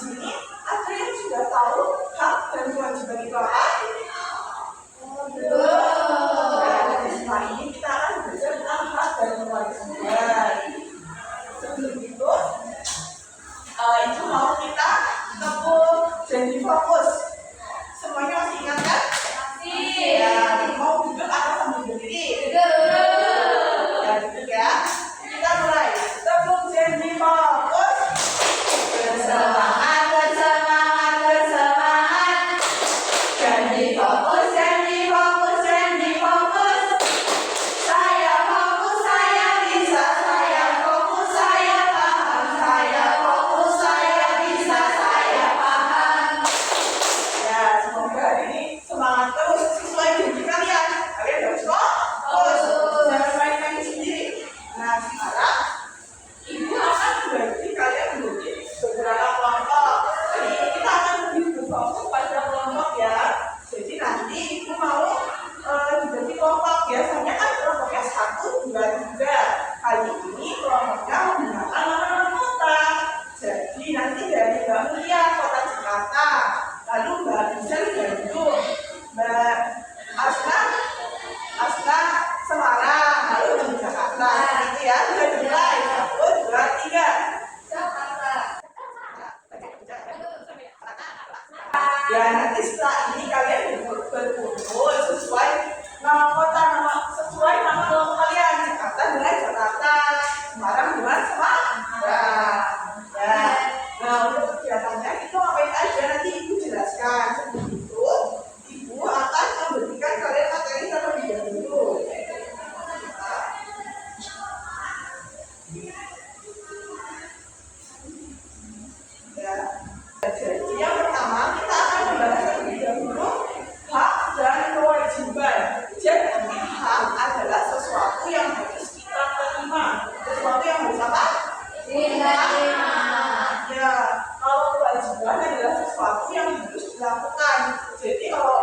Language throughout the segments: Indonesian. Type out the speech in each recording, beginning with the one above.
sini ada yang sudah tahu hak dan kewajiban itu apa? Nah, dari setelah ini kita akan belajar tentang hak dan kewajiban. Sebelum itu, Ibu mau kita tepuk janji fokus. Semuanya masih ingat kan? Masih. Ya, mau duduk atau sambil berdiri? Duduk. Ya, duduk ya. Kita mulai. Tepuk janji fokus. Bersemangat, bersemangat, bersemangat. Janji fokus, janji fokus, janji fokus. Saya fokus, saya bisa, saya fokus, saya paham, saya fokus, saya bisa, saya paham. Ya, semoga hari ini semangat terus sesuai janji kalian. Kalian harus fokus, jangan main-main sendiri. Nah, sekarang Ibu akan membagi kalian menjadi beberapa kelompok. Jadi kita akan lebih berfokus pada kelompok ya. Jadi nanti Ibu mau dibagi kelompok. Biasanya kan kelompoknya 1, 2, 3. Kali ini kelompoknya menggunakan nama kota. Jadi nanti dari Mbak Mulia Kota Jakarta, lalu Mbak Rizal Bandung, Mbak Asna Semarang, lalu dari Jakarta. Gitu ya, sudah dimulai. 1, 2, 3. Ya, nanti setelah ini kalian berkumpul sesuai nama kota, sesuai nama kelompok kalian. Jakarta dengan Jakarta, Semarang dengan Semarang. Ya. Nah, untuk kegiatannya itu ngapain aja nanti Ibu jelaskan. Sebelum itu, Ibu akan memberikan kalian materi terlebih dahulu. Ya. Jadi yang pertama kita akan membahas terlebih dahulu hak dan kewajiban. Jadi hak adalah sesuatu yang harus kita terima, sesuatu yang harus apa? Diterima. Ya, kalau kewajiban adalah sesuatu yang harus dilakukan. Jadi kalau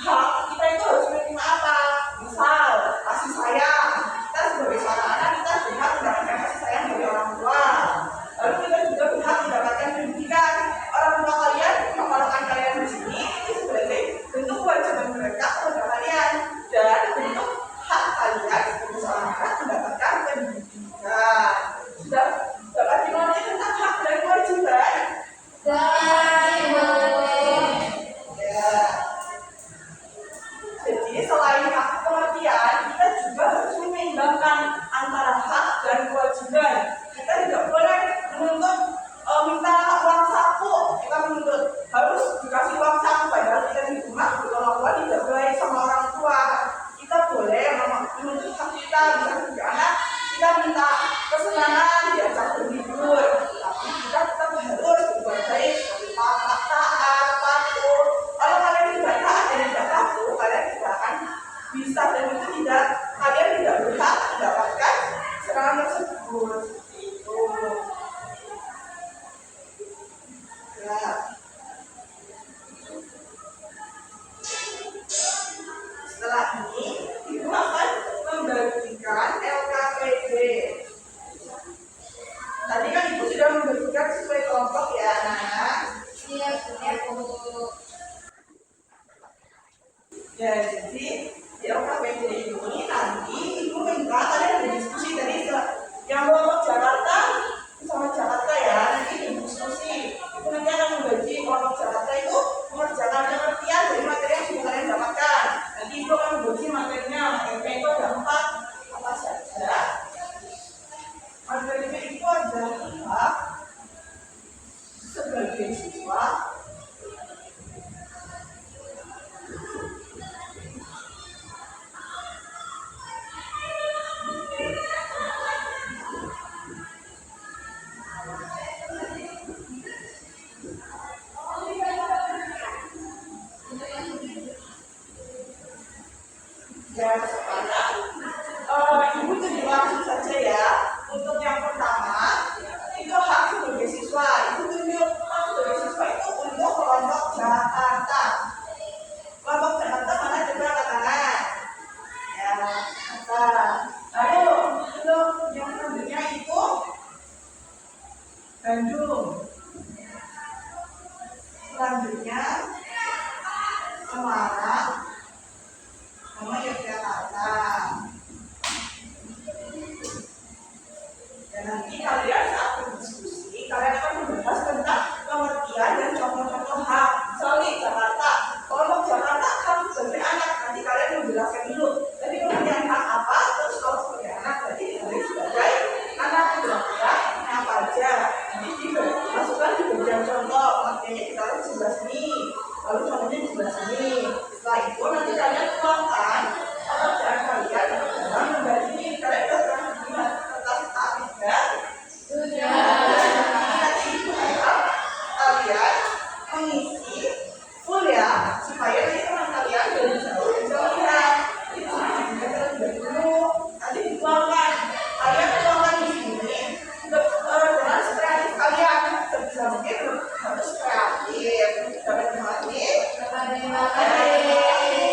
hak kita itu harus menerima apa? Misal kasih sayang. Kita sebagai seorang anak kita berhak mendapatkan kasih sayang dari orang tua. Lalu kita juga berhak mendapatkan pendidikan. Orang tua kalian menyekolahkan kalian di sini itu sebagai bentuk kewajiban mereka kepada kalian dan bentuk hak kalian sebagai seorang anak mendapatkan pendidikan. Sudah dapat dimulai tentang hak dan kewajiban? Ya. Jadi selain hak pengertian, kita juga harus menyeimbangkan antara hak dan kewajiban. Kita tidak boleh menuntut minta uang saku. Kita menuntut harus dikasih uang saku padahal kita di rumah orang tua tidak baik sama orang tua. Kita boleh menuntut hak kita, misalnya juga anak kita minta kesenangan diajak berlibur, tapi kita tetap harus berbuat baik seperti taat, patuh. Kalau kalian tidak taat dan tidak patuh, kalian tidak akan bisa dan itu tidak, kalian tidak berhak mendapatkan serangan tersebut. Itu. Ya. Setelah ini, Ibu akan membagikan LKPD. Tadi kan Ibu sudah membagikan sesuai kelompok ya, anak. Iya, Bu. Ya, jadi di LKPD ini nanti Ibu minta kalian berdiskusi dari yang kelompok Jakarta sama Jakarta ya, nanti berdiskusi. Ibu nanti akan membagi kelompok Jakarta itu mengerjakan pengertian dari materi yang sudah kalian dapatkan. Nanti Ibu akan membagi materinya itu ada 4 apa saja. Materinya itu adalah sebagai siswa dan sekarang Ibu tunjuk langsung saja ya. Untuk yang pertama itu hak sebagai siswa. Ibu tunjuk hak sebagai siswa itu untuk kelompok Jakarta. Kelompok Jakarta mana coba angkat tangan? Ya, angkat. Lalu untuk yang selanjutnya itu Bandung. belajar contoh, pengertiannya kita lihat di sebelah sini, lalu contohnya di sebelah sini. Setelah itu nanti kalian tuangkan pekerjaan kalian dalam lembar ini. Kalian sudah pernah melihat kertas A tidak? Sudah. Nanti ibu harap kalian mengisi full ya, supaya nanti teman kalian dari jauh bisa melihat. Itu juga terlebih dulu, nanti dituangkan. Kalian tuangkan di sini dengan kreatif kalian. Sebisa mungkin harus kreatif. Dapat dimati.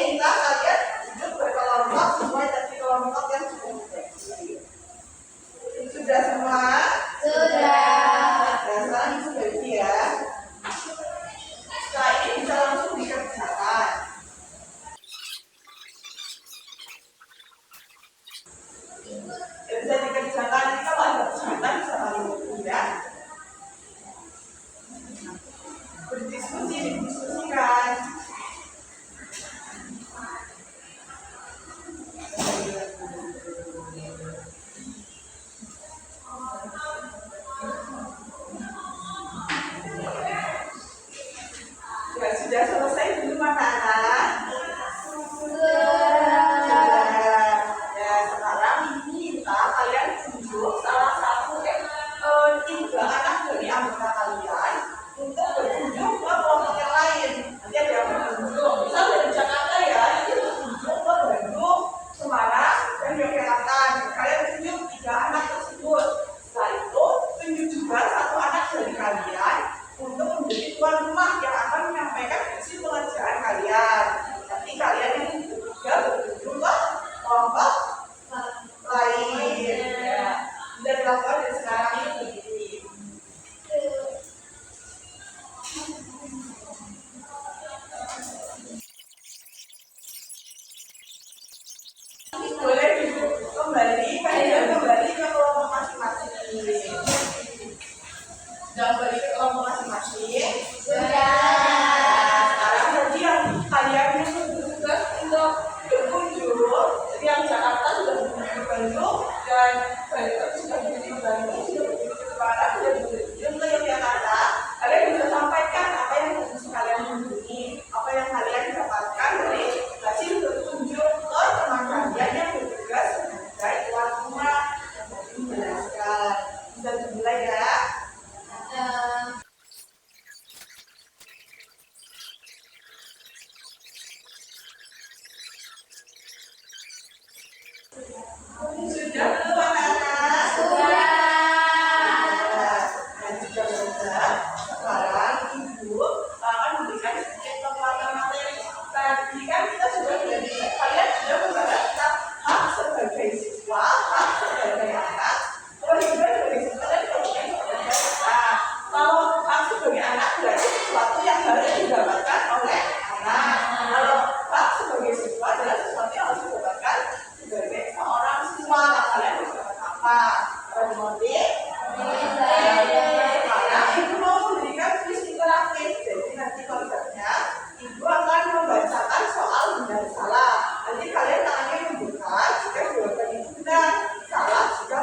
Kita kalian duduk berkelompok semua jadi kelompok yang cukup kecil. Sudah semua? Sudah. Dan sekarang ibu bagi ya. Setelah ini bisa langsung dikerjakan. Bisa dikerjakan, kita ada kesempatan bisa kali ya. Berdiskusi, didiskusikan. Ya, sudah selesai belum anak-anak? Ya, sekarang minta kalian tunjuk salah satu 3 anak dari anggota kalian untuk berkunjung ke kelompok yang lain. Nanti ada yang berkunjung, misal dari Jakarta ya, nanti berkunjung ke Bandung, Semarang, dan Yogyakarta. Kalian tunjuk 3 anak tersebut. Setelah itu tunjuk juga 1 anak dari kalian untuk menjadi tuan rumah yang akan menyampaikan isi pengerjaan kalian. Nanti kalian yang juga berkunjung ke kelompok lain. Ya, sudah dilakukan dari sekarang ini. Boleh duduk kembali, kalian kembali ke kelompok masing-masing. Sudah kembali ke kelompok masing-masing. Sudah. Sekarang berarti yang kalian yang bertugas untuk berkunjung, yang Jakarta sudah berkunjung ke Bandung dan Bandung sudah berkunjung ke Bandung, sudah berkunjung ke Semarang, sudah berkunjung ke Yogyakarta. Kalian bisa sampaikan apa yang bisa kalian kunjungi, apa yang kalian dapatkan dari hasil berkunjung ke teman kalian yang bertugas sebagai tuan rumah yang menjelaskan. Bisa dimulai ya. Sudah belum anak-anak? Sudah. Dan juga sudah. Sekarang ibu akan memberikan sedikit penguatan materi. Tadi kan kita sudah belajar, kalian sudah membahas tentang hak sebagai siswa, hak sebagai anak, kewajiban sebagai siswa dan kewajiban sebagai anak. Kalau hak sebagai anak berarti sesuatu yang harus didapatkan oleh anak. Kalau hak sebagai siswa adalah sesuatu yang harus didapatkan sebagai seorang siswa. Kalian harus dapat apa? Motif. Sekarang ibu mau memberikan kuis interaktif. Jadi nanti konsepnya ibu akan membacakan soal benar salah. Nanti kalian tangannya membuka jika jawaban itu benar, salah jika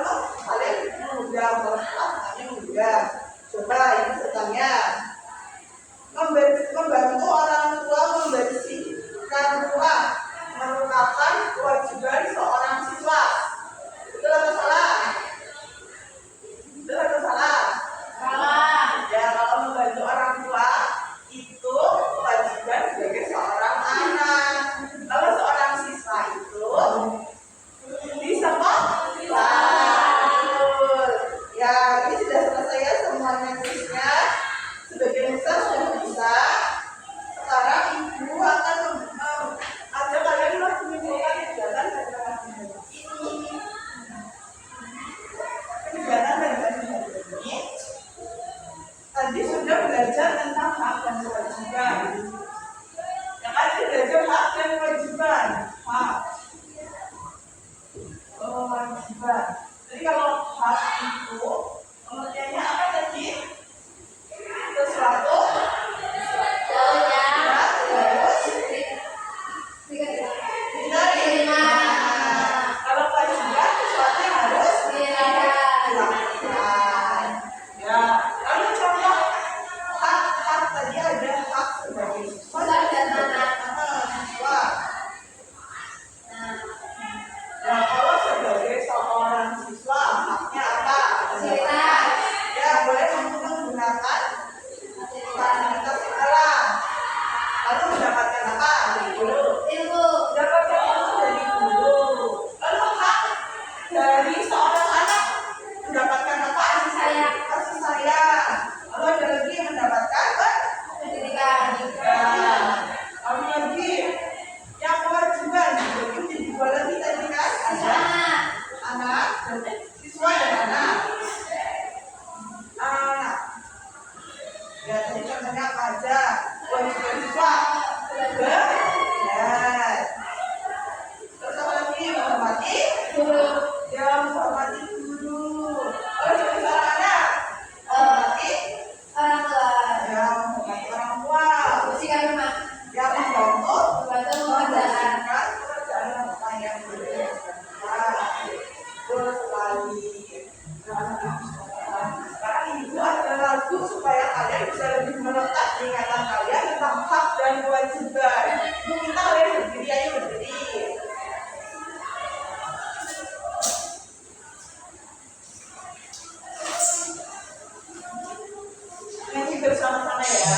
kalian mudah, kalau salah tangannya mudah. Coba ini setanya. Membantu orang tua membersihkan rumah merupakan kewajiban seorang siswa. Betul atau salah? Betul atau salah? Salah. Ya, kalau membantu orang tua itu kewajiban sebagai seorang anak. Kalau seorang siswa itu bisa kok? Bisa. Betul. Ya, ini sudah selesai ya semuanya kuisnya. Sebagian besar sudah bisa. Sekarang ibu akan ajak kalian untuk menyimpulkan kegiatan dari kelas ini. Kegiatan dari kelas ini tadi sudah belajar tentang hak dan kewajiban. Yang tadi belajar hak dan kewajiban. Hak, kewajiban. Jadi kalau hak itu pengertiannya apa tadi? Sesuatu yang harus diterima. Kalau kewajiban sesuatu yang harus dilakukan. Ya, lalu contoh Jadi contohnya apa aja? Kewajiban siswa. Benar. Terus apa lagi? Menghormati Guru. ya, menghormati guru. Terus yang salah ada? Menghormati Orang tua. ya, menghormati orang tua. Bersihkan rumah. Ya, membantu Membantu pekerjaan. membersihkan pekerjaan rumah yang berbeda. Betul sekali. Sekarang ibu ada lagu supaya kalian bisa lebih melekat di ingatan kalian tentang hak dan kewajiban. Ibu minta kalian berdiri, ayo berdiri. Nyanyi bersama-sama ya.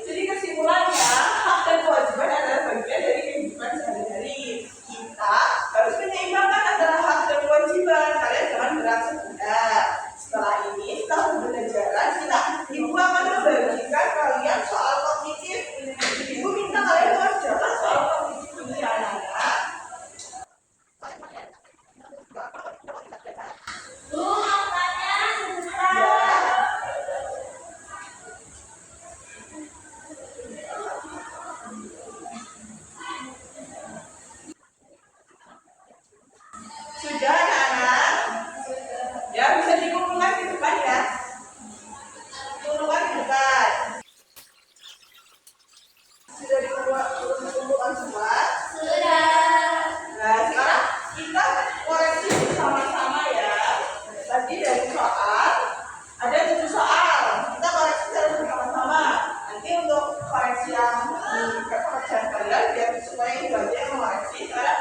Jadi kesimpulannya, hak dan kewajiban adalah bagian dari kehidupan sehari-hari. Kita harus menyeimbangkan antara hak dan kewajiban. Kalian jangan berat sebelah. Setelah ini, setelah pembelajaran, ibu akan membagikan kalian soal kognitif. Ibu minta kalian mengerjakan soal kognitif ini, anak-anak. Sudah anak-anak? Ya, bisa dikumpulkan di depan ya. Kumpulkan di depan. Sudah dikumpulkan semua? Nah, sekarang kita koreksi bersama-sama ya. Tadi dari soal, ada 7 soal. Kita koreksi secara bersama-sama. Nanti untuk koreksi yang pekerjaan kalian, biar supaya ibu aja yang mengoreksi. Sekarang